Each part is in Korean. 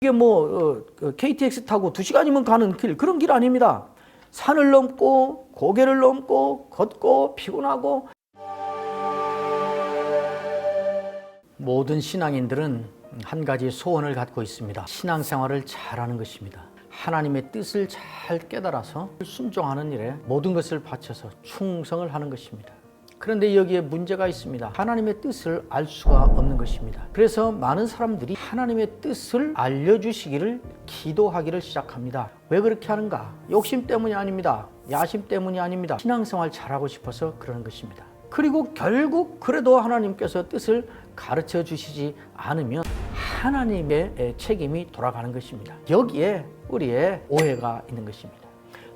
이게 KTX 타고 2시간이면 가는 길, 그런 길 아닙니다. 산을 넘고 고개를 넘고 걷고 피곤하고. 모든 신앙인들은 한 가지 소원을 갖고 있습니다. 신앙생활을 잘하는 것입니다. 하나님의 뜻을 잘 깨달아서 순종하는 일에 모든 것을 바쳐서 충성을 하는 것입니다. 그런데 여기에 문제가 있습니다. 하나님의 뜻을 알 수가 없는 것입니다. 그래서 많은 사람들이 하나님의 뜻을 알려주시기를 기도하기를 시작합니다. 왜 그렇게 하는가? 욕심 때문이 아닙니다. 야심 때문이 아닙니다. 신앙생활 잘하고 싶어서 그러는 것입니다. 그리고 결국 그래도 하나님께서 뜻을 가르쳐 주시지 않으면 하나님의 책임이 돌아가는 것입니다. 여기에 우리의 오해가 있는 것입니다.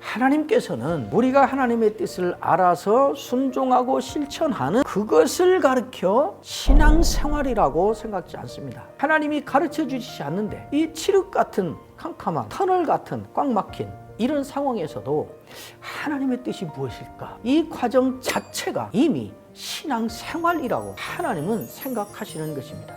하나님께서는 우리가 하나님의 뜻을 알아서 순종하고 실천하는 그것을 가르쳐 신앙생활이라고 생각지 않습니다. 하나님이 가르쳐 주시지 않는데 이 칠흑 같은 캄캄한 터널 같은 꽉 막힌 이런 상황에서도 하나님의 뜻이 무엇일까? 이 과정 자체가 이미 신앙생활이라고 하나님은 생각하시는 것입니다.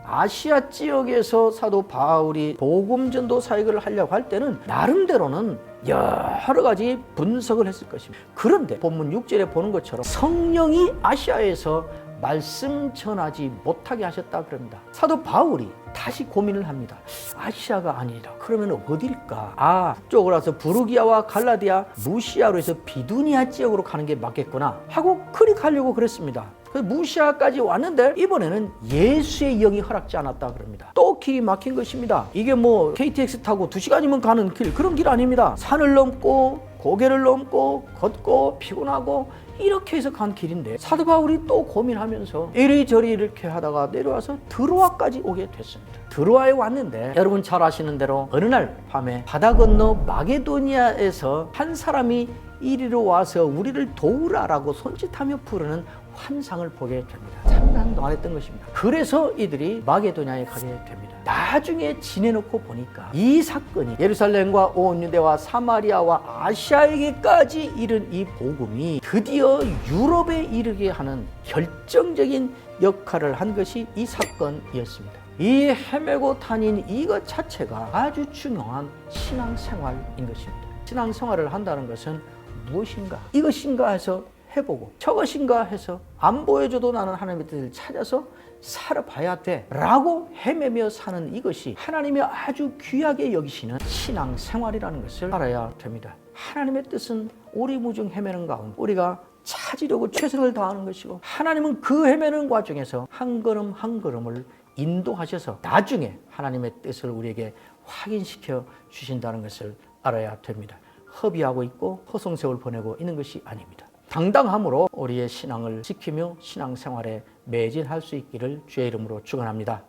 아시아 지역에서 사도 바울이 복음 전도 사역을 하려고 할 때는 나름대로는 여러 가지 분석을 했을 것입니다. 그런데 본문 6절에 보는 것처럼 성령이 아시아에서 말씀 전하지 못하게 하셨다 그럽니다. 사도 바울이 다시 고민을 합니다. 아시아가 아니라 그러면 어딜까? 그쪽으로 와서 부르기아와 갈라디아, 무시아로 해서 비두니아 지역으로 가는 게 맞겠구나 하고 클릭하려고 그랬습니다. 무시아까지 왔는데 이번에는 예수의 영이 허락지 않았다 그럽니다. 또 길이 막힌 것입니다. 이게 KTX 타고 2시간이면 가는 길, 그런 길 아닙니다. 산을 넘고 고개를 넘고 걷고 피곤하고 이렇게 해서 간 길인데 사도 바울이 또 고민하면서 이리저리 이렇게 하다가 내려와서 드로아까지 오게 됐습니다. 드로아에 왔는데 여러분 잘 아시는 대로 어느 날 밤에 바다 건너 마게도니아에서 한 사람이 이리로 와서 우리를 도우라라고 손짓하며 부르는 환상을 보게 됩니다. 상당히 놀랐던 것입니다. 그래서 이들이 마게도냐에 가게 됩니다. 나중에 지내놓고 보니까 이 사건이 예루살렘과 온 유대와 사마리아와 아시아에게까지 이른 이 복음이 드디어 유럽에 이르게 하는 결정적인 역할을 한 것이 이 사건이었습니다. 이 헤매고 다닌 이것 자체가 아주 중요한 신앙생활인 것입니다. 신앙생활을 한다는 것은 무엇인가? 이것인가 해서 해보고 저것인가 해서 안 보여줘도 나는 하나님의 뜻을 찾아서 살아봐야 돼 라고 헤매며 사는 이것이 하나님이 아주 귀하게 여기시는 신앙생활이라는 것을 알아야 됩니다. 하나님의 뜻은 오리무중 헤매는 가운데 우리가 찾으려고 최선을 다하는 것이고 하나님은 그 헤매는 과정에서 한 걸음 한 걸음을 인도하셔서 나중에 하나님의 뜻을 우리에게 확인시켜 주신다는 것을 알아야 됩니다. 허비하고 있고 허송세월 보내고 있는 것이 아닙니다. 당당함으로 우리의 신앙을 지키며 신앙생활에 매진할 수 있기를 주의 이름으로 축원합니다.